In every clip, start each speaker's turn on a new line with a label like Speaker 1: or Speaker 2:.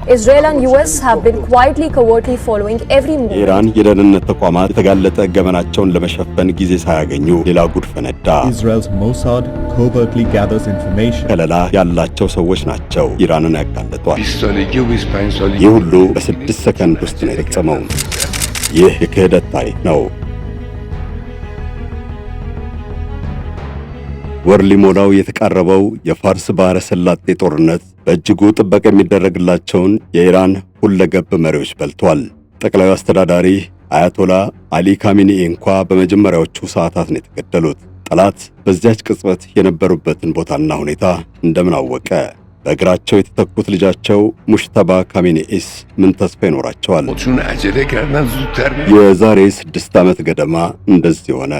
Speaker 1: Israel and US have been quietly covertly following every move.
Speaker 2: ኢራን የደህንነት ተቋማት የተጋለጠ ገመናቸውን ለመሸፈን ጊዜ ሳያገኙ ሌላ ጉድ ፈነዳ።
Speaker 3: Israel's Mossad covertly gathers information.
Speaker 2: ከለላ ያላቸው ሰዎች ናቸው ኢራንን ያጋለጧል። ይህ ሁሉ በ6 ሰከንድ ውስጥ ነው የተፈጸመው። ይህ የክህደት ታሪክ ነው። ወር ሊሞላው የተቃረበው የፋርስ ባህረ ሰላጤ ጦርነት በእጅጉ ጥበቃ የሚደረግላቸውን የኢራን ሁለገብ መሪዎች በልቷል። ጠቅላዩ አስተዳዳሪ አያቶላ አሊ ካሚኒ እንኳ በመጀመሪያዎቹ ሰዓታት ነው የተገደሉት። ጠላት በዚያች ቅጽበት የነበሩበትን ቦታና ሁኔታ እንደምን አወቀ? በእግራቸው የተተኩት ልጃቸው ሙሽተባ ካሚኒኢስ ምን ተስፋ ይኖራቸዋል? የዛሬ 6 ዓመት ገደማ እንደዚህ ሆነ።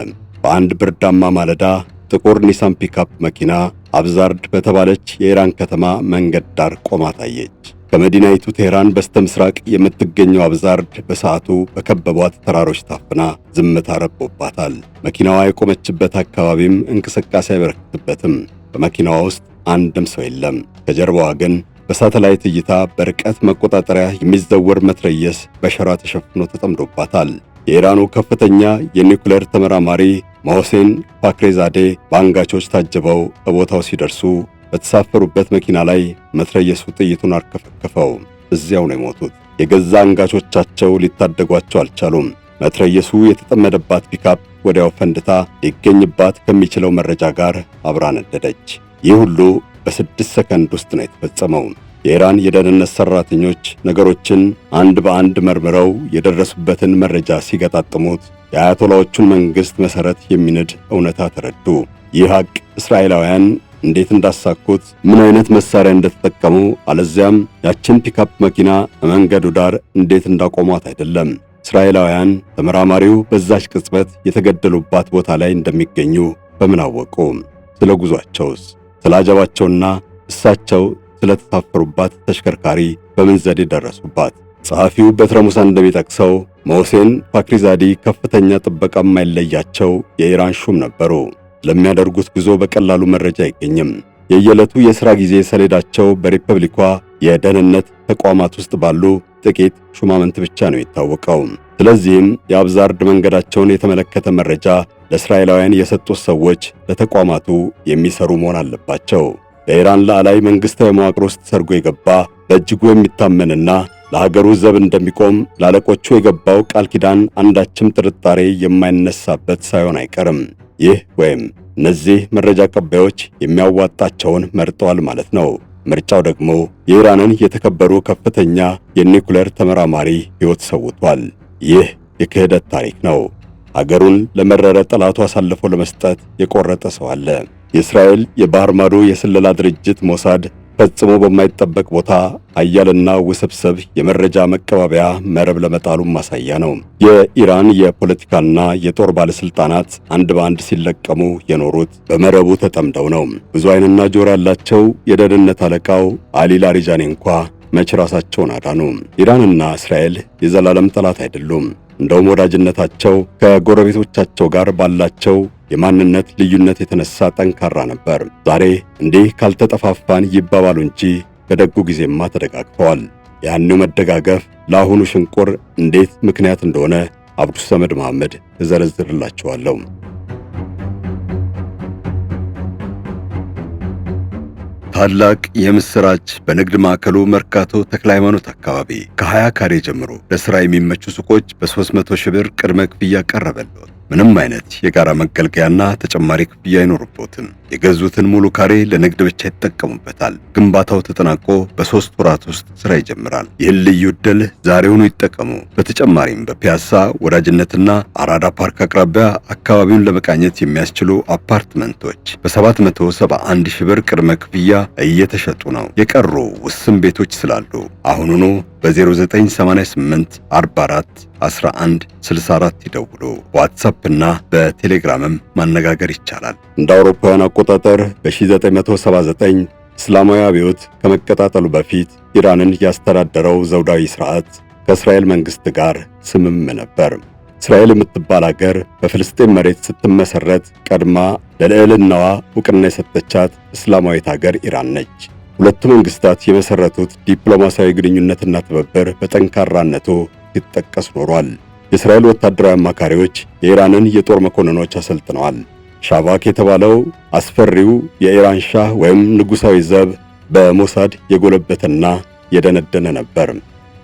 Speaker 2: በአንድ ብርዳማ ማለዳ ጥቁር ኒሳን ፒካፕ መኪና አብዛርድ በተባለች የኢራን ከተማ መንገድ ዳር ቆማ ታየች። ከመዲናይቱ ቴህራን በስተምስራቅ የምትገኘው አብዛርድ በሰዓቱ በከበቧት ተራሮች ታፍና ዝምታ ረቦባታል። መኪናዋ የቆመችበት አካባቢም እንቅስቃሴ አይበረክትበትም። በመኪናዋ ውስጥ አንድም ሰው የለም። ከጀርባዋ ግን በሳተላይት እይታ በርቀት መቆጣጠሪያ የሚዘወር መትረየስ በሸራ ተሸፍኖ ተጠምዶባታል። የኢራኑ ከፍተኛ የኒውክሌር ተመራማሪ ሞህሴን ፋክሬዛዴ በአንጋቾች ታጅበው በቦታው ሲደርሱ በተሳፈሩበት መኪና ላይ መትረየሱ ጥይቱን አርከፈከፈው። እዚያው ነው የሞቱት። የገዛ አንጋቾቻቸው ሊታደጓቸው አልቻሉም። መትረየሱ የተጠመደባት ፒካፕ ወዲያው ፈንድታ ሊገኝባት ከሚችለው መረጃ ጋር አብራ ነደደች። ይህ ሁሉ በ6 ሰከንድ ውስጥ ነው የተፈጸመው። የኢራን የደህንነት ሰራተኞች ነገሮችን አንድ በአንድ መርምረው የደረሱበትን መረጃ ሲገጣጥሙት የአያቶላዎቹን መንግስት መሰረት የሚንድ እውነታ ተረዱ። ይህ ሀቅ እስራኤላውያን እንዴት እንዳሳኩት፣ ምን አይነት መሳሪያ እንደተጠቀሙ፣ አለዚያም ያችን ፒካፕ መኪና በመንገዱ ዳር እንዴት እንዳቆሟት አይደለም። እስራኤላውያን ተመራማሪው በዛች ቅጽበት የተገደሉባት ቦታ ላይ እንደሚገኙ በምን አወቁ? ስለ ጉዟቸውስ? ስለ አጀባቸውና እሳቸው ስለተሳፈሩባት ተሽከርካሪ በምን ዘዴ ደረሱባት? ጸሐፊው በትረ ሙሳ እንደሚጠቅሰው ሞህሴን ፋክሪዛዲ ከፍተኛ ጥበቃ የማይለያቸው የኢራን ሹም ነበሩ። ለሚያደርጉት ጉዞ በቀላሉ መረጃ አይገኝም። የየዕለቱ የሥራ ጊዜ ሰሌዳቸው በሪፐብሊኳ የደህንነት ተቋማት ውስጥ ባሉ ጥቂት ሹማምንት ብቻ ነው የሚታወቀው። ስለዚህም የአብዛርድ መንገዳቸውን የተመለከተ መረጃ ለእስራኤላውያን የሰጡት ሰዎች ለተቋማቱ የሚሰሩ መሆን አለባቸው። በኢራን ላዕላይ መንግስታዊ መዋቅር ውስጥ ሰርጎ የገባ በእጅጉ የሚታመንና ለሀገሩ ዘብ እንደሚቆም ላለቆቹ የገባው ቃል ኪዳን አንዳችም ጥርጣሬ የማይነሳበት ሳይሆን አይቀርም። ይህ ወይም እነዚህ መረጃ ቀባዮች የሚያዋጣቸውን መርጠዋል ማለት ነው። ምርጫው ደግሞ የኢራንን የተከበሩ ከፍተኛ የኒውክሌር ተመራማሪ ሕይወት ሰውቷል። ይህ የክህደት ታሪክ ነው። ሀገሩን ለመረረ ጠላቱ አሳልፎ ለመስጠት የቆረጠ ሰው አለ። የእስራኤል የባህር ማዶ የስለላ ድርጅት ሞሳድ ፈጽሞ በማይጠበቅ ቦታ ኃያልና ውስብስብ የመረጃ መቀባበያ መረብ ለመጣሉ ማሳያ ነው። የኢራን የፖለቲካና የጦር ባለስልጣናት አንድ በአንድ ሲለቀሙ የኖሩት በመረቡ ተጠምደው ነው። ብዙ ዓይንና ጆሮ ያላቸው የደህንነት አለቃው አሊ ላሪጃኒ እንኳ መች ራሳቸውን አዳኑ። ኢራንና እስራኤል የዘላለም ጠላት አይደሉም። እንደውም ወዳጅነታቸው ከጎረቤቶቻቸው ጋር ባላቸው የማንነት ልዩነት የተነሳ ጠንካራ ነበር። ዛሬ እንዲህ ካልተጠፋፋን ይባባሉ እንጂ በደጉ ጊዜማ ተደጋግፈዋል። ያንኑ መደጋገፍ ለአሁኑ ሽንቁር እንዴት ምክንያት እንደሆነ አብዱ ሰመድ መሐመድ እዘረዝርላችኋለሁ። ታላቅ የምስራች! በንግድ ማዕከሉ መርካቶ ተክለ ሃይማኖት አካባቢ ከ20 ካሬ ጀምሮ ለሥራ የሚመቹ ሱቆች በ300 ሺህ ብር ቅድመ ክፍያ ቀረበልዎት። ምንም አይነት የጋራ መገልገያና ተጨማሪ ክፍያ አይኖርቦትም። የገዙትን ሙሉ ካሬ ለንግድ ብቻ ይጠቀሙበታል። ግንባታው ተጠናቆ በ3 ወራት ውስጥ ሥራ ይጀምራል። ይህን ልዩ ዕድል ዛሬውኑ ይጠቀሙ። በተጨማሪም በፒያሳ ወዳጅነትና አራዳ ፓርክ አቅራቢያ አካባቢውን ለመቃኘት የሚያስችሉ አፓርትመንቶች በ771 ሺህ ብር ቅድመ ክፍያ እየተሸጡ ነው። የቀሩ ውስን ቤቶች ስላሉ አሁኑኑ በ0988 44 11 64 ይደውሉ። ዋትስአፕ እና በቴሌግራምም ማነጋገር ይቻላል። እንደ አውሮፓውያን አቆጣጠር በ1979 እስላማዊ አብዮት ከመቀጣጠሉ በፊት ኢራንን ያስተዳደረው ዘውዳዊ ስርዓት ከእስራኤል መንግስት ጋር ስምም ነበር። እስራኤል የምትባል አገር በፍልስጤም መሬት ስትመሰረት ቀድማ ለልዕልናዋ ዕውቅና የሰጠቻት እስላማዊት አገር ኢራን ነች። ሁለቱ መንግስታት የመሰረቱት ዲፕሎማሲያዊ ግንኙነትና ትብብር በጠንካራነቱ ሲጠቀስ ኖሯል። የእስራኤል ወታደራዊ አማካሪዎች የኢራንን የጦር መኮንኖች አሰልጥነዋል። ሻባክ የተባለው አስፈሪው የኢራን ሻህ ወይም ንጉሳዊ ዘብ በሞሳድ የጎለበተና የደነደነ ነበር።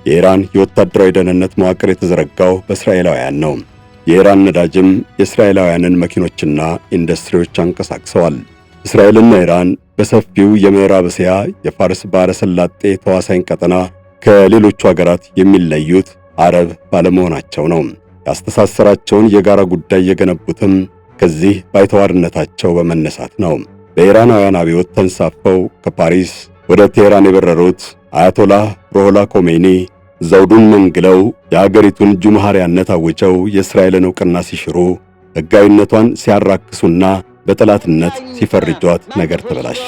Speaker 2: የኢራን የወታደራዊ ደህንነት መዋቅር የተዘረጋው በእስራኤላውያን ነው። የኢራን ነዳጅም የእስራኤላውያንን መኪኖችና ኢንዱስትሪዎች አንቀሳቅሰዋል። እስራኤልና ኢራን በሰፊው የምዕራብ እስያ የፋርስ ባሕረ ሰላጤ ተዋሳኝ ቀጠና ከሌሎቹ ሀገራት የሚለዩት አረብ ባለመሆናቸው ነው። ያስተሳሰራቸውን የጋራ ጉዳይ የገነቡትም ከዚህ ባይተዋርነታቸው በመነሳት ነው። በኢራናውያን አብዮት ተንሳፈው ከፓሪስ ወደ ቴህራን የበረሩት አያቶላህ ሩሆላ ኮሜኒ ዘውዱን መንግለው የአገሪቱን ጁምሃሪያነት አውጀው የእስራኤልን ዕውቅና ሲሽሩ ሕጋዊነቷን ሲያራክሱና በጠላትነት ሲፈርጇት ነገር ተበላሸ።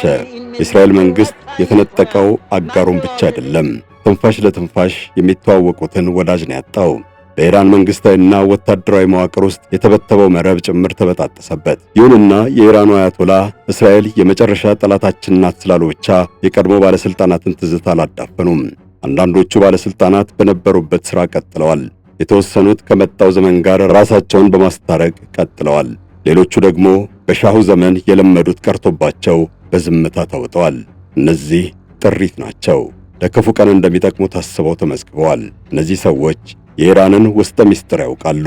Speaker 2: የእስራኤል መንግሥት የተነጠቀው አጋሩን ብቻ አይደለም፣ ትንፋሽ ለትንፋሽ የሚተዋወቁትን ወዳጅ ነው ያጣው። በኢራን መንግሥታዊና ወታደራዊ መዋቅር ውስጥ የተበተበው መረብ ጭምር ተበጣጠሰበት። ይሁንና የኢራኑ አያቶላ እስራኤል የመጨረሻ ጠላታችን ናት ስላሉ ብቻ የቀድሞ ባለሥልጣናትን ትዝታ አላዳፈኑም። አንዳንዶቹ ባለሥልጣናት በነበሩበት ሥራ ቀጥለዋል። የተወሰኑት ከመጣው ዘመን ጋር ራሳቸውን በማስታረቅ ቀጥለዋል። ሌሎቹ ደግሞ በሻሁ ዘመን የለመዱት ቀርቶባቸው በዝምታ ተውጠዋል። እነዚህ ጥሪት ናቸው። ለክፉ ቀን እንደሚጠቅሙ ታስበው ተመዝግበዋል። እነዚህ ሰዎች የኢራንን ውስጠ ምስጢር ያውቃሉ።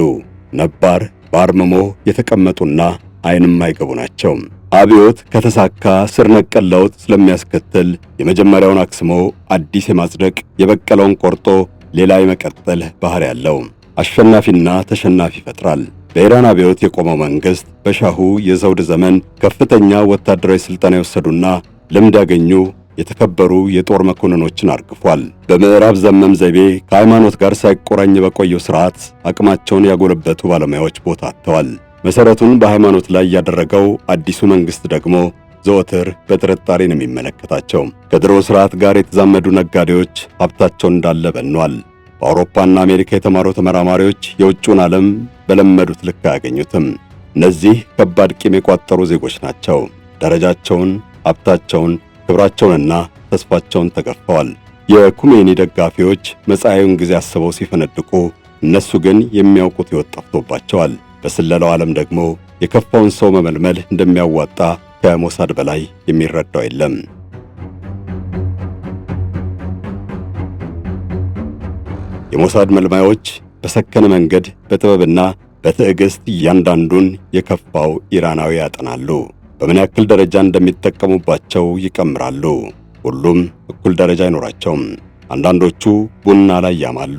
Speaker 2: ነባር በአርምሞ የተቀመጡና ዓይንም አይገቡ ናቸው። አብዮት ከተሳካ ስር ነቀል ለውጥ ስለሚያስከትል የመጀመሪያውን አክስሞ አዲስ የማጽደቅ የበቀለውን ቆርጦ ሌላ የመቀጠል ባህሪ ያለው አሸናፊና ተሸናፊ ይፈጥራል። በኢራን አብዮት የቆመው መንግስት በሻሁ የዘውድ ዘመን ከፍተኛ ወታደራዊ ስልጠና የወሰዱና ልምድ ያገኙ የተከበሩ የጦር መኮንኖችን አርግፏል። በምዕራብ ዘመም ዘይቤ ከሃይማኖት ጋር ሳይቆራኝ በቆየው ስርዓት አቅማቸውን ያጎለበቱ ባለሙያዎች ቦታ አጥተዋል። መሰረቱን በሃይማኖት ላይ ያደረገው አዲሱ መንግስት ደግሞ ዘወትር በጥርጣሬ ነው የሚመለከታቸው። ከድሮ ስርዓት ጋር የተዛመዱ ነጋዴዎች ሀብታቸውን እንዳለ በኗል። በአውሮፓና አሜሪካ የተማሩ ተመራማሪዎች የውጭውን ዓለም በለመዱት ልክ አያገኙትም። እነዚህ ከባድ ቂም የቋጠሩ ዜጎች ናቸው። ደረጃቸውን፣ ሀብታቸውን፣ ክብራቸውንና ተስፋቸውን ተገፈዋል። የኩሜኒ ደጋፊዎች መጻኤውን ጊዜ አስበው ሲፈነድቁ፣ እነሱ ግን የሚያውቁት ሕይወት ጠፍቶባቸዋል። በስለላው ዓለም ደግሞ የከፋውን ሰው መመልመል እንደሚያዋጣ ከሞሳድ በላይ የሚረዳው የለም። የሞሳድ መልማዮች በሰከነ መንገድ በጥበብና በትዕግስት እያንዳንዱን የከፋው ኢራናዊ ያጠናሉ። በምን ያክል ደረጃ እንደሚጠቀሙባቸው ይቀምራሉ። ሁሉም እኩል ደረጃ አይኖራቸውም። አንዳንዶቹ ቡና ላይ ያማሉ።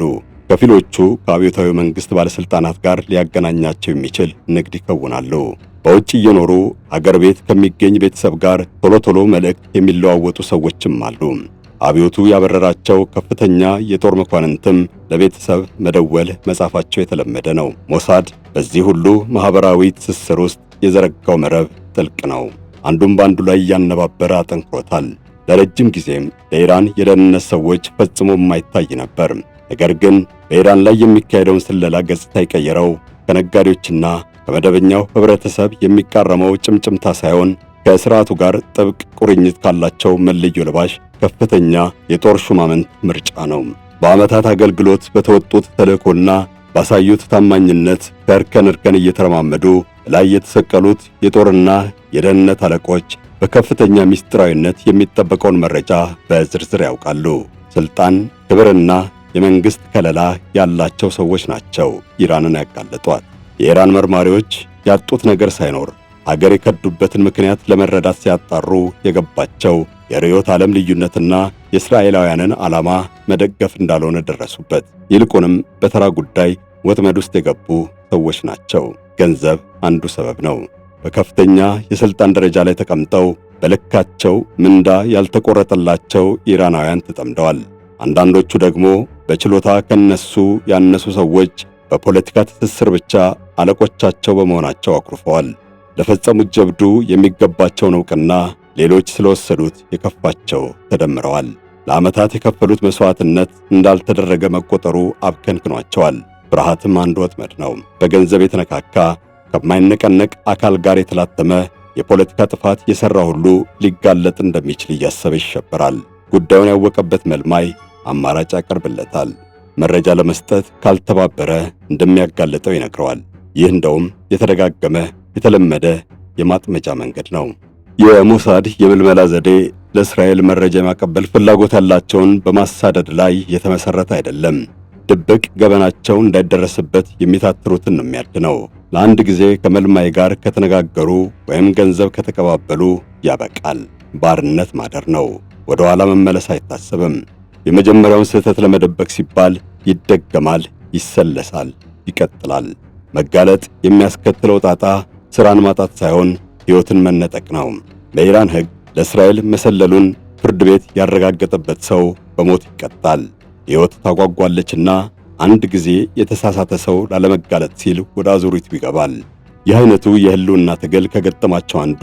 Speaker 2: ከፊሎቹ ከአብዮታዊ መንግሥት ባለሥልጣናት ጋር ሊያገናኛቸው የሚችል ንግድ ይከውናሉ። በውጭ እየኖሩ አገር ቤት ከሚገኝ ቤተሰብ ጋር ቶሎ ቶሎ መልእክት የሚለዋወጡ ሰዎችም አሉ። አብዮቱ ያበረራቸው ከፍተኛ የጦር መኳንንትም ለቤተሰብ መደወል መጻፋቸው የተለመደ ነው። ሞሳድ በዚህ ሁሉ ማህበራዊ ትስስር ውስጥ የዘረጋው መረብ ጥልቅ ነው። አንዱም ባንዱ ላይ እያነባበረ አጠንክሮታል። ለረጅም ጊዜም ለኢራን የደህንነት ሰዎች ፈጽሞ የማይታይ ነበር። ነገር ግን በኢራን ላይ የሚካሄደውን ስለላ ገጽታ የቀየረው ከነጋዴዎችና ከመደበኛው ህብረተሰብ የሚቃረመው ጭምጭምታ ሳይሆን ከሥርዓቱ ጋር ጥብቅ ቁርኝት ካላቸው መለዮ ለባሽ ከፍተኛ የጦር ሹማምንት ምርጫ ነው። በዓመታት አገልግሎት በተወጡት ተልእኮና ባሳዩት ታማኝነት ከእርከን እርከን እየተረማመዱ ላይ የተሰቀሉት የጦርና የደህንነት አለቆች በከፍተኛ ምስጢራዊነት የሚጠበቀውን መረጃ በዝርዝር ያውቃሉ። ስልጣን፣ ክብርና የመንግስት ከለላ ያላቸው ሰዎች ናቸው ኢራንን ያጋለጧት። የኢራን መርማሪዎች ያጡት ነገር ሳይኖር አገር የከዱበትን ምክንያት ለመረዳት ሲያጣሩ የገባቸው የርዕዮተ ዓለም ልዩነትና የእስራኤላውያንን ዓላማ መደገፍ እንዳልሆነ ደረሱበት። ይልቁንም በተራ ጉዳይ ወጥመድ ውስጥ የገቡ ሰዎች ናቸው። ገንዘብ አንዱ ሰበብ ነው። በከፍተኛ የሥልጣን ደረጃ ላይ ተቀምጠው በልካቸው ምንዳ ያልተቆረጠላቸው ኢራናውያን ተጠምደዋል። አንዳንዶቹ ደግሞ በችሎታ ከነሱ ያነሱ ሰዎች በፖለቲካ ትስስር ብቻ አለቆቻቸው በመሆናቸው አኩርፈዋል። ለፈጸሙት ጀብዱ የሚገባቸውን ዕውቅና ሌሎች ስለወሰዱት የከፋቸው ተደምረዋል። ለዓመታት የከፈሉት መሥዋዕትነት እንዳልተደረገ መቆጠሩ አብከንክኗቸዋል። ፍርሃትም አንድ ወጥመድ ነው። በገንዘብ የተነካካ ከማይነቀነቅ አካል ጋር የተላተመ የፖለቲካ ጥፋት የሰራ ሁሉ ሊጋለጥ እንደሚችል እያሰበ ይሸበራል። ጉዳዩን ያወቀበት መልማይ አማራጭ ያቀርብለታል። መረጃ ለመስጠት ካልተባበረ እንደሚያጋልጠው ይነግረዋል። ይህ እንደውም የተደጋገመ የተለመደ የማጥመጃ መንገድ ነው። የሞሳድ የምልመላ ዘዴ ለእስራኤል መረጃ የማቀበል ፍላጎት ያላቸውን በማሳደድ ላይ የተመሰረተ አይደለም። ድብቅ ገበናቸው እንዳይደረስበት የሚታትሩትን ነው የሚያድነው። ለአንድ ጊዜ ከመልማይ ጋር ከተነጋገሩ ወይም ገንዘብ ከተቀባበሉ ያበቃል። ባርነት ማደር ነው። ወደ ኋላ መመለስ አይታሰብም። የመጀመሪያውን ስህተት ለመደበቅ ሲባል ይደገማል፣ ይሰለሳል፣ ይቀጥላል። መጋለጥ የሚያስከትለው ጣጣ ስራን ማጣት ሳይሆን ሕይወትን መነጠቅ ነው። በኢራን ሕግ ለእስራኤል መሰለሉን ፍርድ ቤት ያረጋገጠበት ሰው በሞት ይቀጣል። ሕይወት ታጓጓለችና አንድ ጊዜ የተሳሳተ ሰው ላለመጋለጥ ሲል ወደ አዙሪቱ ይገባል። ይህ አይነቱ የህልውና ትግል ከገጠማቸው አንዱ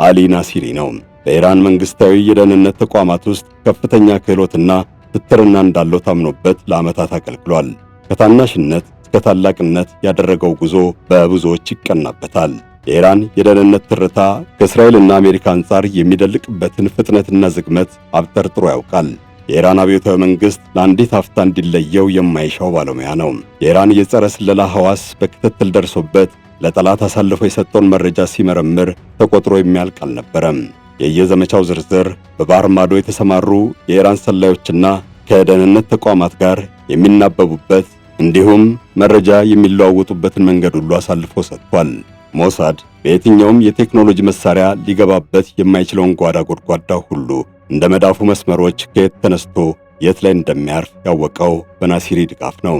Speaker 2: አሊ ናሲሪ ነው። በኢራን መንግስታዊ የደህንነት ተቋማት ውስጥ ከፍተኛ ክህሎትና ትትርና እንዳለው ታምኖበት ለዓመታት አገልግሏል። ከታናሽነት እስከ ታላቅነት ያደረገው ጉዞ በብዙዎች ይቀናበታል። የኢራን የደህንነት ትርታ ከእስራኤልና አሜሪካ አንጻር የሚደልቅበትን ፍጥነትና ዝግመት አብጠርጥሮ ያውቃል። የኢራን አብዮታዊ መንግስት ለአንዲት አፍታ እንዲለየው የማይሻው ባለሙያ ነው። የኢራን የጸረ ስለላ ሐዋስ በክትትል ደርሶበት ለጠላት አሳልፎ የሰጠውን መረጃ ሲመረምር ተቆጥሮ የሚያልቅ አልነበረም። የየዘመቻው ዝርዝር በባህር ማዶ የተሰማሩ የኢራን ሰላዮችና ከደህንነት ተቋማት ጋር የሚናበቡበት እንዲሁም መረጃ የሚለዋወጡበትን መንገድ ሁሉ አሳልፎ ሰጥቷል። ሞሳድ በየትኛውም የቴክኖሎጂ መሳሪያ ሊገባበት የማይችለውን ጓዳ ጎድጓዳ ሁሉ እንደ መዳፉ መስመሮች ከየት ተነስቶ የት ላይ እንደሚያርፍ ያወቀው በናሲሪ ድጋፍ ነው።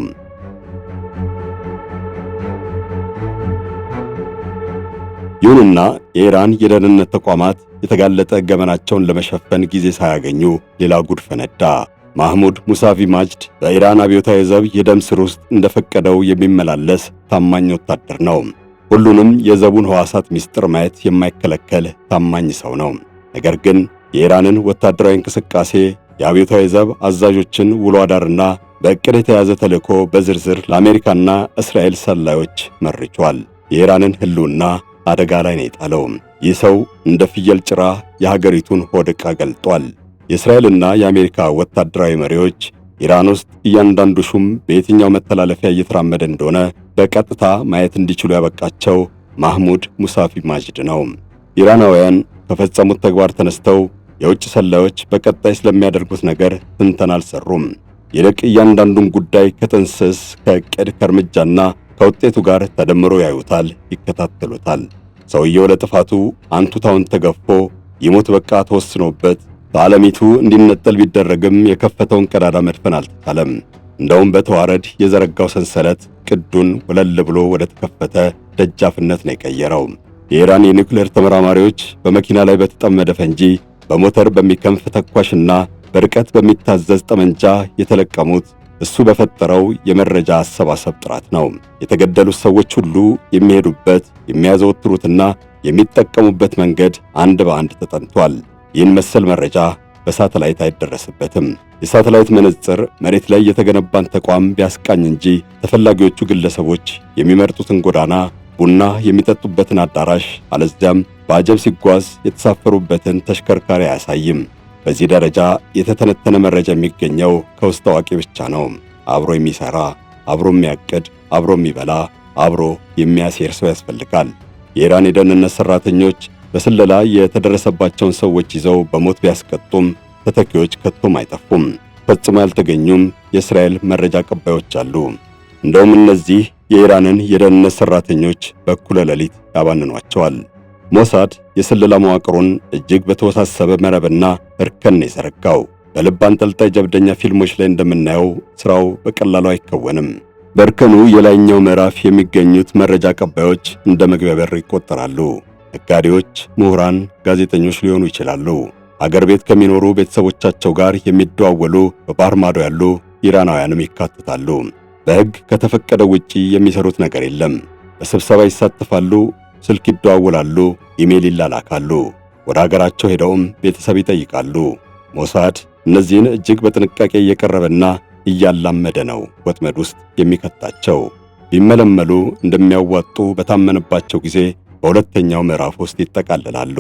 Speaker 2: ይሁንና የኢራን የደህንነት ተቋማት የተጋለጠ ገመናቸውን ለመሸፈን ጊዜ ሳያገኙ ሌላ ጉድ ፈነዳ። ማህሙድ ሙሳቪ ማጅድ በኢራን አብዮታዊ ዘብ የደም ስር ውስጥ እንደፈቀደው የሚመላለስ ታማኝ ወታደር ነው። ሁሉንም የዘቡን ሕዋሳት ምስጢር ማየት የማይከለከል ታማኝ ሰው ነው። ነገር ግን የኢራንን ወታደራዊ እንቅስቃሴ፣ የአብዮታዊ ዘብ አዛዦችን ውሎ አዳርና በእቅድ የተያዘ ተልዕኮ በዝርዝር ለአሜሪካና እስራኤል ሰላዮች መርቷል። የኢራንን ህልውና አደጋ ላይ ነው የጣለው። ይህ ሰው እንደ ፍየል ጭራ የሀገሪቱን ሆድ ዕቃ ገልጧል። የእስራኤልና የአሜሪካ ወታደራዊ መሪዎች ኢራን ውስጥ እያንዳንዱ ሹም በየትኛው መተላለፊያ እየተራመደ እንደሆነ በቀጥታ ማየት እንዲችሉ ያበቃቸው ማህሙድ ሙሳቪ ማጅድ ነው። ኢራናውያን ከፈጸሙት ተግባር ተነስተው የውጭ ሰላዮች በቀጣይ ስለሚያደርጉት ነገር ትንተና አልሰሩም። ይልቅ እያንዳንዱን ጉዳይ ከጥንስስ ከዕቅድ ከእርምጃና ከውጤቱ ጋር ተደምሮ ያዩታል፣ ይከታተሉታል። ሰውየው ለጥፋቱ አንቱታውን ተገፎ ይሞት በቃ ተወስኖበት በዓለሚቱ እንዲነጠል ቢደረግም የከፈተውን ቀዳዳ መድፈን አልተቻለም። እንደውም በተዋረድ የዘረጋው ሰንሰለት ቅዱን ወለል ብሎ ወደ ተከፈተ ደጃፍነት ነው የቀየረው። የኢራን የኒውክሌር ተመራማሪዎች በመኪና ላይ በተጠመደ ፈንጂ፣ በሞተር በሚከንፍ ተኳሽና በርቀት በሚታዘዝ ጠመንጃ የተለቀሙት እሱ በፈጠረው የመረጃ አሰባሰብ ጥራት ነው። የተገደሉት ሰዎች ሁሉ የሚሄዱበት የሚያዘወትሩትና የሚጠቀሙበት መንገድ አንድ በአንድ ተጠንቷል። ይህን መሰል መረጃ በሳተላይት አይደረስበትም። የሳተላይት መነጽር መሬት ላይ የተገነባን ተቋም ቢያስቃኝ እንጂ ተፈላጊዎቹ ግለሰቦች የሚመርጡትን ጎዳና፣ ቡና የሚጠጡበትን አዳራሽ፣ አለዚያም በአጀብ ሲጓዝ የተሳፈሩበትን ተሽከርካሪ አያሳይም። በዚህ ደረጃ የተተነተነ መረጃ የሚገኘው ከውስጥ አዋቂ ብቻ ነው። አብሮ የሚሰራ፣ አብሮ የሚያቅድ፣ አብሮ የሚበላ፣ አብሮ የሚያሴር ሰው ያስፈልጋል። የኢራን የደህንነት ሰራተኞች በስለላ የተደረሰባቸውን ሰዎች ይዘው በሞት ቢያስቀጡም ተተኪዎች ከቶም አይጠፉም። ፈጽሞ ያልተገኙም የእስራኤል መረጃ አቀባዮች አሉ። እንደውም እነዚህ የኢራንን የደህንነት ሰራተኞች በኩለ ሌሊት ያባንኗቸዋል። ሞሳድ የስለላ መዋቅሩን እጅግ በተወሳሰበ መረብና እርከን የዘረጋው። በልብ አንጠልጣይ ጀብደኛ ፊልሞች ላይ እንደምናየው ስራው በቀላሉ አይከወንም። በእርከኑ የላይኛው ምዕራፍ የሚገኙት መረጃ አቀባዮች እንደ መግቢያ በር ይቆጠራሉ። ነጋዴዎች፣ ምሁራን፣ ጋዜጠኞች ሊሆኑ ይችላሉ። አገር ቤት ከሚኖሩ ቤተሰቦቻቸው ጋር የሚደዋወሉ በባህር ማዶ ያሉ ኢራናውያንም ይካተታሉ። በሕግ ከተፈቀደው ውጪ የሚሰሩት ነገር የለም። በስብሰባ ይሳተፋሉ፣ ስልክ ይደዋወላሉ፣ ኢሜል ይላላካሉ። ወደ አገራቸው ሄደውም ቤተሰብ ይጠይቃሉ። ሞሳድ እነዚህን እጅግ በጥንቃቄ እየቀረበና እያላመደ ነው ወጥመድ ውስጥ የሚከታቸው። ቢመለመሉ እንደሚያዋጡ በታመነባቸው ጊዜ በሁለተኛው ምዕራፍ ውስጥ ይጠቃልላሉ።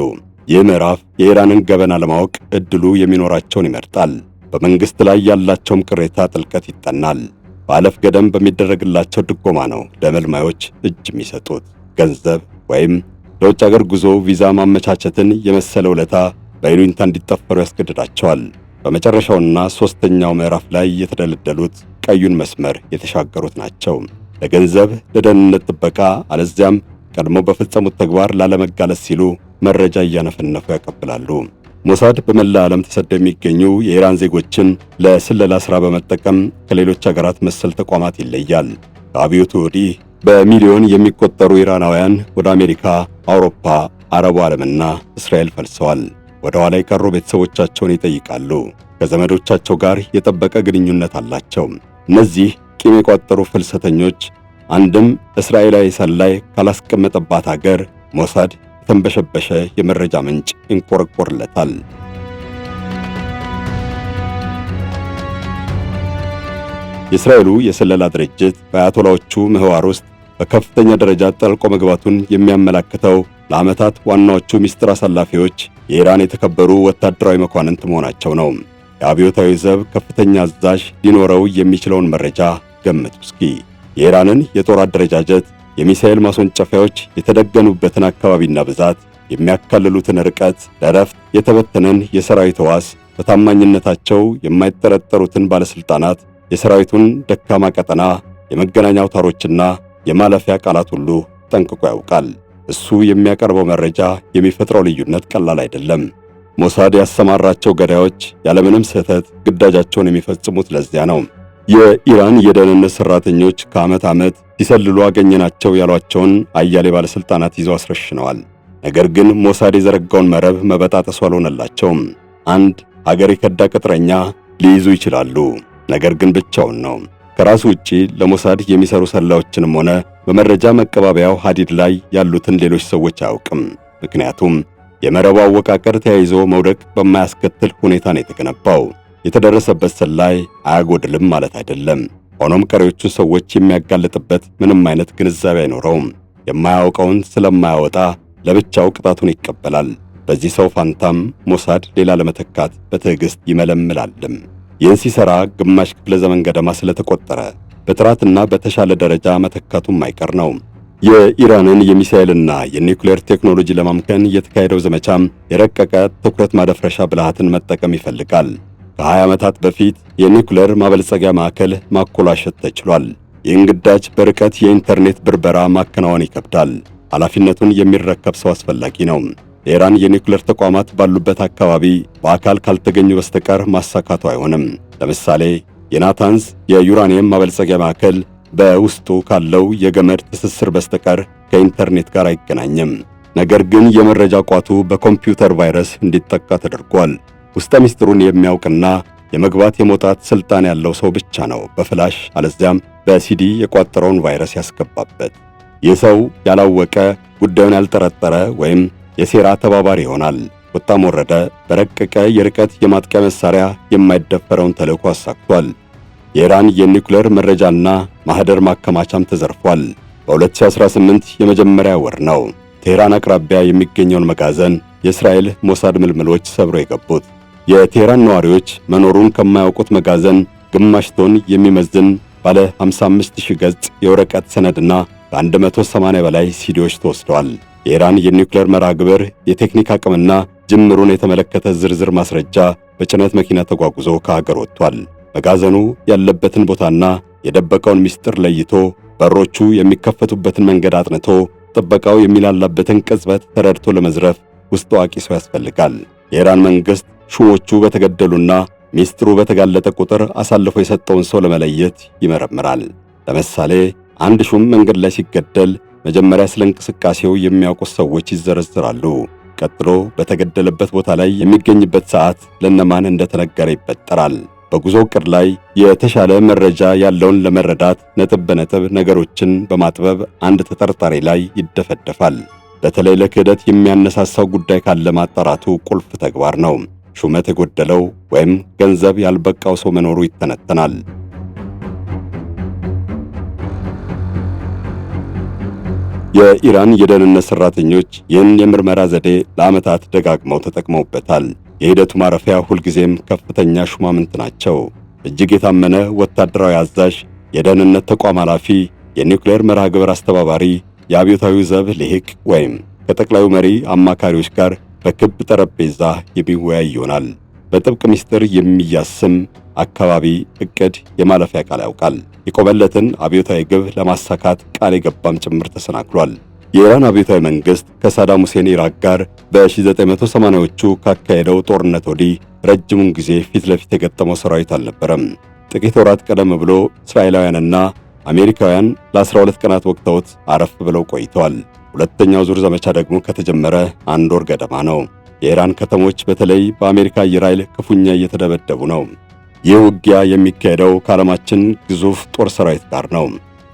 Speaker 2: ይህ ምዕራፍ የኢራንን ገበና ለማወቅ እድሉ የሚኖራቸውን ይመርጣል። በመንግስት ላይ ያላቸውም ቅሬታ ጥልቀት ይጠናል። በአለፍ ገደም በሚደረግላቸው ድጎማ ነው ለመልማዮች እጅ የሚሰጡት። ገንዘብ ወይም ለውጭ ሀገር ጉዞ ቪዛ ማመቻቸትን የመሰለ ውለታ በይሉኝታ እንዲጠፈሩ ያስገድዳቸዋል። በመጨረሻውና ሶስተኛው ምዕራፍ ላይ የተደለደሉት ቀዩን መስመር የተሻገሩት ናቸው። ለገንዘብ፣ ለደህንነት ጥበቃ አለዚያም ቀድሞ በፈጸሙት ተግባር ላለመጋለጥ ሲሉ መረጃ እያነፈነፉ ያቀብላሉ። ሞሳድ በመላ ዓለም ተሰደው የሚገኙ የኢራን ዜጎችን ለስለላ ሥራ በመጠቀም ከሌሎች ሀገራት መሰል ተቋማት ይለያል። ከአብዮቱ ወዲህ በሚሊዮን የሚቆጠሩ ኢራናውያን ወደ አሜሪካ፣ አውሮፓ፣ አረቡ ዓለምና እስራኤል ፈልሰዋል። ወደ ኋላ የቀሩ ቤተሰቦቻቸውን ይጠይቃሉ። ከዘመዶቻቸው ጋር የጠበቀ ግንኙነት አላቸው። እነዚህ ቂም የቋጠሩ ፍልሰተኞች አንድም እስራኤላዊ ሰላይ ካላስቀመጠባት ሀገር ሞሳድ የተንበሸበሸ የመረጃ ምንጭ ይንቆረቆርለታል። የእስራኤሉ የስለላ ድርጅት በአያቶላዎቹ ምህዋር ውስጥ በከፍተኛ ደረጃ ጠልቆ መግባቱን የሚያመላክተው ለዓመታት ዋናዎቹ ሚስጥር አሳላፊዎች የኢራን የተከበሩ ወታደራዊ መኳንንት መሆናቸው ነው። የአብዮታዊ ዘብ ከፍተኛ አዛዥ ሊኖረው የሚችለውን መረጃ ገምቱ እስኪ። የኢራንን የጦር አደረጃጀት፣ የሚሳኤል ማስወንጨፊያዎች የተደገኑበትን አካባቢና ብዛት፣ የሚያካልሉትን ርቀት፣ ለረፍት የተበተነን የሰራዊት ዋስ፣ በታማኝነታቸው የማይጠረጠሩትን ባለስልጣናት፣ የሰራዊቱን ደካማ ቀጠና፣ የመገናኛ አውታሮችና የማለፊያ ቃላት ሁሉ ጠንቅቆ ያውቃል። እሱ የሚያቀርበው መረጃ የሚፈጥረው ልዩነት ቀላል አይደለም። ሞሳድ ያሰማራቸው ገዳዮች ያለምንም ስህተት ግዳጃቸውን የሚፈጽሙት ለዚያ ነው። የኢራን የደህንነት ሰራተኞች ከዓመት ዓመት ሲሰልሉ አገኘናቸው ያሏቸውን አያሌ ባለስልጣናት ይዘው አስረሽነዋል። ነገር ግን ሞሳድ የዘረጋውን መረብ መበጣጠሱ አልሆነላቸውም። አንድ ሀገር የከዳ ቅጥረኛ ሊይዙ ይችላሉ፣ ነገር ግን ብቻውን ነው። ከራሱ ውጪ ለሞሳድ የሚሰሩ ሰላዮችንም ሆነ በመረጃ መቀባበያው ሀዲድ ላይ ያሉትን ሌሎች ሰዎች አያውቅም። ምክንያቱም የመረቡ አወቃቀር ተያይዞ መውደቅ በማያስከትል ሁኔታ ነው የተገነባው። የተደረሰበት ሰላይ አያጎድልም ማለት አይደለም። ሆኖም ቀሪዎቹን ሰዎች የሚያጋልጥበት ምንም አይነት ግንዛቤ አይኖረውም። የማያውቀውን ስለማያወጣ ለብቻው ቅጣቱን ይቀበላል። በዚህ ሰው ፋንታም ሞሳድ ሌላ ለመተካት በትዕግስት ይመለምላልም። ይህን ሲሰራ ግማሽ ክፍለ ዘመን ገደማ ስለተቆጠረ በጥራትና በተሻለ ደረጃ መተካቱም አይቀር ነው። የኢራንን የሚሳኤልና የኒውክሌር ቴክኖሎጂ ለማምከን የተካሄደው ዘመቻም የረቀቀ ትኩረት ማደፍረሻ ብልሃትን መጠቀም ይፈልጋል። ከ20 ዓመታት በፊት የኒውክሌር ማበልጸጊያ ማዕከል ማኮላሸት ተችሏል። ይህን ግዳጅ በርቀት የኢንተርኔት ብርበራ ማከናወን ይከብዳል። ኃላፊነቱን የሚረከብ ሰው አስፈላጊ ነው። የኢራን የኒውክሌር ተቋማት ባሉበት አካባቢ በአካል ካልተገኙ በስተቀር ማሳካቱ አይሆንም። ለምሳሌ የናታንዝ የዩራኒየም ማበልጸጊያ ማዕከል በውስጡ ካለው የገመድ ትስስር በስተቀር ከኢንተርኔት ጋር አይገናኝም። ነገር ግን የመረጃ ቋቱ በኮምፒውተር ቫይረስ እንዲጠቃ ተደርጓል። ውስጠ ምስጢሩን የሚያውቅና የመግባት የመውጣት ስልጣን ያለው ሰው ብቻ ነው በፍላሽ አለዚያም በሲዲ የቋጠረውን ቫይረስ ያስገባበት። ይህ ሰው ያላወቀ፣ ጉዳዩን ያልጠረጠረ ወይም የሴራ ተባባሪ ይሆናል። ወጣም ወረደ በረቀቀ የርቀት የማጥቂያ መሳሪያ የማይደፈረውን ተልዕኮ አሳክቷል። የኢራን የኒውክሌር መረጃና ማህደር ማከማቻም ተዘርፏል። በ2018 የመጀመሪያ ወር ነው ቴህራን አቅራቢያ የሚገኘውን መጋዘን የእስራኤል ሞሳድ ምልምሎች ሰብሮ የገቡት። የቴህራን ነዋሪዎች መኖሩን ከማያውቁት መጋዘን ግማሽ ቶን የሚመዝን ባለ 55000 ገጽ የወረቀት ሰነድና ከ180 በላይ ሲዲዎች ተወስደዋል። የኢራን የኒውክሌር መርሃ ግብር የቴክኒክ አቅምና ጅምሩን የተመለከተ ዝርዝር ማስረጃ በጭነት መኪና ተጓጉዞ ከሀገር ወጥቷል። መጋዘኑ ያለበትን ቦታና የደበቀውን ምስጢር ለይቶ በሮቹ የሚከፈቱበትን መንገድ አጥንቶ ጥበቃው የሚላላበትን ቅጽበት ተረድቶ ለመዝረፍ ውስጥ አዋቂ ሰው ያስፈልጋል። የኢራን መንግስት ሹሞቹ በተገደሉና ምስጢሩ በተጋለጠ ቁጥር አሳልፎ የሰጠውን ሰው ለመለየት ይመረምራል። ለምሳሌ አንድ ሹም መንገድ ላይ ሲገደል መጀመሪያ ስለ እንቅስቃሴው የሚያውቁት ሰዎች ይዘረዝራሉ። ቀጥሎ በተገደለበት ቦታ ላይ የሚገኝበት ሰዓት ለነማን እንደተነገረ ይበጠራል። በጉዞ ዕቅድ ላይ የተሻለ መረጃ ያለውን ለመረዳት ነጥብ በነጥብ ነገሮችን በማጥበብ አንድ ተጠርጣሪ ላይ ይደፈደፋል። በተለይ ለክህደት የሚያነሳሳው ጉዳይ ካለ ማጣራቱ ቁልፍ ተግባር ነው። ሹመት የጎደለው ወይም ገንዘብ ያልበቃው ሰው መኖሩ የኢራን የደህንነት ሰራተኞች ይህን የምርመራ ዘዴ ለዓመታት ደጋግመው ተጠቅመውበታል። የሂደቱ ማረፊያ ሁልጊዜም ከፍተኛ ሹማምንት ናቸው። እጅግ የታመነ ወታደራዊ አዛዥ፣ የደህንነት ተቋም ኃላፊ፣ የኒውክሌር መርሃ ግብር አስተባባሪ፣ የአብዮታዊ ዘብ ልሂቅ ወይም ከጠቅላዩ መሪ አማካሪዎች ጋር በክብ ጠረጴዛ የሚወያይ ይሆናል። በጥብቅ ምስጢር የሚያስም አካባቢ እቅድ የማለፊያ ቃል ያውቃል። የቆመለትን አብዮታዊ ግብ ለማሳካት ቃል የገባም ጭምር ተሰናክሏል። የኢራን አብዮታዊ መንግስት ከሳዳም ሁሴን ኢራቅ ጋር በ1980ዎቹ ካካሄደው ጦርነት ወዲህ ረጅሙን ጊዜ ፊት ለፊት የገጠመው ሰራዊት አልነበረም። ጥቂት ወራት ቀደም ብሎ እስራኤላውያንና አሜሪካውያን ለ12 ቀናት ወቅተውት አረፍ ብለው ቆይተዋል። ሁለተኛው ዙር ዘመቻ ደግሞ ከተጀመረ አንድ ወር ገደማ ነው። የኢራን ከተሞች በተለይ በአሜሪካ አየር ኃይል ክፉኛ እየተደበደቡ ነው። ይህ ውጊያ የሚካሄደው ከዓለማችን ግዙፍ ጦር ሰራዊት ጋር ነው።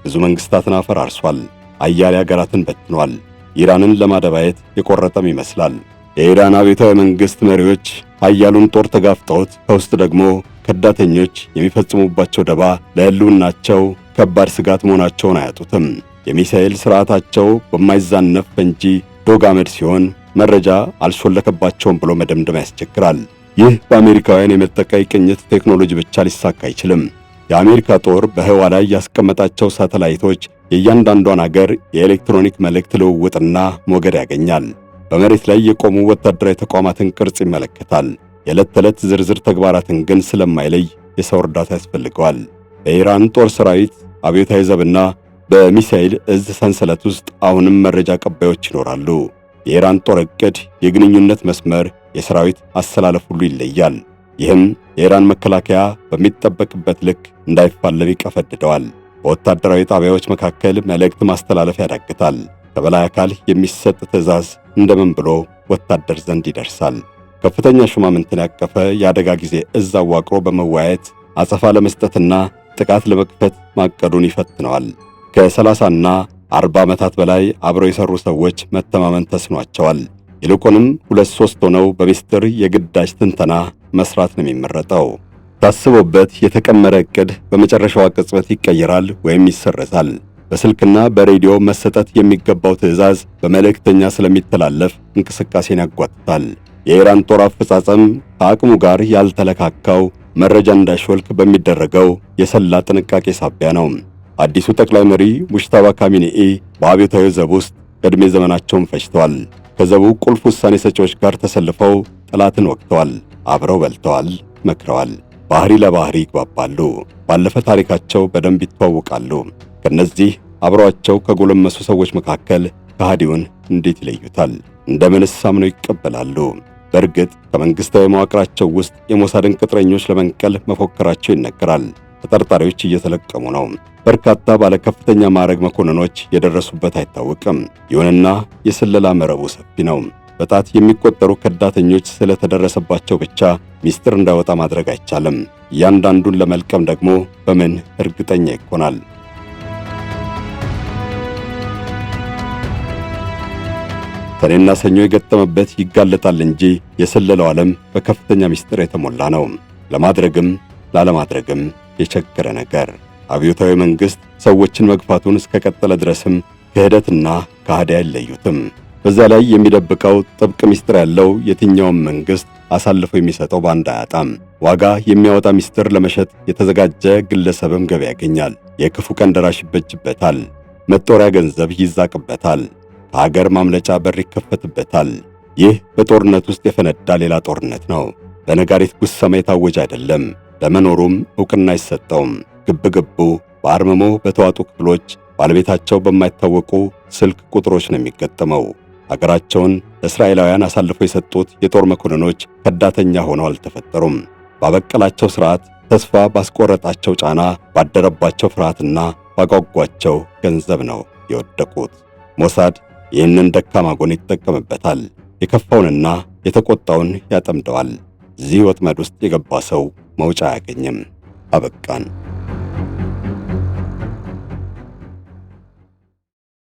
Speaker 2: ብዙ መንግስታትን አፈራርሷል። አያሌ ሀገራትን በትኗል። ኢራንን ለማደባየት የቆረጠም ይመስላል። የኢራን አብዮታዊ መንግስት መሪዎች ኃያሉን ጦር ተጋፍጠውት ከውስጥ ደግሞ ከዳተኞች የሚፈጽሙባቸው ደባ ለሕልውናቸው ከባድ ስጋት መሆናቸውን አያጡትም። የሚሳኤል ስርዓታቸው በማይዛነፍ ፈንጂ ዶግ አመድ ሲሆን መረጃ አልሾለከባቸውም ብሎ መደምደም ያስቸግራል። ይህ በአሜሪካውያን የመጠቀ ቅኝት ቴክኖሎጂ ብቻ ሊሳካ አይችልም። የአሜሪካ ጦር በህዋ ላይ ያስቀመጣቸው ሳተላይቶች የእያንዳንዷን አገር የኤሌክትሮኒክ መልእክት ልውውጥና ሞገድ ያገኛል። በመሬት ላይ የቆሙ ወታደራዊ ተቋማትን ቅርጽ ይመለከታል። የዕለት ተዕለት ዝርዝር ተግባራትን ግን ስለማይለይ የሰው እርዳታ ያስፈልገዋል። በኢራን ጦር ሰራዊት አብዮታዊ ዘብና በሚሳኤል እዝ ሰንሰለት ውስጥ አሁንም መረጃ ቀባዮች ይኖራሉ። የኢራን ጦር ዕቅድ፣ የግንኙነት መስመር፣ የሰራዊት አሰላለፍ ሁሉ ይለያል። ይህም የኢራን መከላከያ በሚጠበቅበት ልክ እንዳይፋለም ይቀፈድደዋል። በወታደራዊ ጣቢያዎች መካከል መልእክት ማስተላለፍ ያዳግታል። ከበላይ አካል የሚሰጥ ትዕዛዝ እንደምን ብሎ ወታደር ዘንድ ይደርሳል። ከፍተኛ ሹማምንትን ያቀፈ የአደጋ ጊዜ እዝ አዋቅሮ በመወያየት አጸፋ ለመስጠትና ጥቃት ለመክፈት ማቀዱን ይፈትነዋል። ከ30ና 40 ዓመታት በላይ አብረው የሰሩ ሰዎች መተማመን ተስኗቸዋል። ይልቁንም 2-3 ሆነው በሚስጥር የግዳጅ ትንተና መስራት ነው የሚመረጠው። ታስቦበት የተቀመረ ዕቅድ በመጨረሻው ቅጽበት ይቀየራል ወይም ይሰረዛል። በስልክና በሬዲዮ መሰጠት የሚገባው ትዕዛዝ በመልእክተኛ ስለሚተላለፍ እንቅስቃሴን ያጓትታል። የኢራን ጦር አፈጻጸም ከአቅሙ ጋር ያልተለካካው መረጃ እንዳይሾልክ በሚደረገው የሰላ ጥንቃቄ ሳቢያ ነው። አዲሱ ጠቅላይ መሪ ሙጅተባ ካሚኔኢ በአብዮታዊ ዘብ ውስጥ ዕድሜ ዘመናቸውን ፈጅተዋል። ከዘቡ ቁልፍ ውሳኔ ሰጪዎች ጋር ተሰልፈው ጠላትን ወቅተዋል። አብረው በልተዋል፣ መክረዋል። ባህሪ ለባህሪ ይግባባሉ። ባለፈ ታሪካቸው በደንብ ይተዋወቃሉ። ከነዚህ አብረዋቸው ከጎለመሱ ሰዎች መካከል ከሃዲውን እንዴት ይለዩታል? እንደምንስ አምነው ይቀበላሉ? በእርግጥ ከመንግስታዊ መዋቅራቸው ውስጥ የሞሳድን ቅጥረኞች ለመንቀል መፎከራቸው ይነገራል። ተጠርጣሪዎች እየተለቀሙ ነው። በርካታ ባለከፍተኛ ማዕረግ መኮንኖች የደረሱበት አይታወቅም። ይሁንና የስለላ መረቡ ሰፊ ነው። በጣት የሚቆጠሩ ከዳተኞች ስለተደረሰባቸው ብቻ ሚስጥር እንዳይወጣ ማድረግ አይቻልም። እያንዳንዱን ለመልቀም ደግሞ በምን እርግጠኛ ይሆናል? ሰኔና ሰኞ የገጠመበት ይጋለጣል እንጂ የስለላው ዓለም በከፍተኛ ሚስጥር የተሞላ ነው። ለማድረግም ላለማድረግም የቸገረ ነገር። አብዮታዊ መንግስት ሰዎችን መግፋቱን እስከቀጠለ ድረስም ክህደትና ከሃዲ አይለዩትም። በዛ ላይ የሚደብቀው ጥብቅ ሚስጥር ያለው የትኛውም መንግስት አሳልፎ የሚሰጠው ባንዳ አያጣም። ዋጋ የሚያወጣ ሚስጥር ለመሸጥ የተዘጋጀ ግለሰብም ገቢ ያገኛል። የክፉ ቀን ደራሽ ይበጅበታል። መጦሪያ ገንዘብ ይዛቅበታል። ከሀገር ማምለጫ በር ይከፈትበታል። ይህ በጦርነት ውስጥ የፈነዳ ሌላ ጦርነት ነው። በነጋሪት ጉሰማ የታወጀ አይደለም። ለመኖሩም ዕውቅና አይሰጠውም። ግብግቡ በአርምሞ በተዋጡ ክፍሎች ባለቤታቸው በማይታወቁ ስልክ ቁጥሮች ነው የሚገጠመው። አገራቸውን ለእስራኤላውያን አሳልፈው የሰጡት የጦር መኮንኖች ከዳተኛ ሆነው አልተፈጠሩም። ባበቀላቸው ሥርዓት፣ ተስፋ ባስቆረጣቸው ጫና፣ ባደረባቸው ፍርሃትና ባጓጓቸው ገንዘብ ነው የወደቁት። ሞሳድ ይህንን ደካማ ጎን ይጠቀምበታል። የከፋውንና የተቆጣውን ያጠምደዋል። እዚህ ወጥመድ ውስጥ የገባ ሰው መውጫ አያገኝም። አበቃን።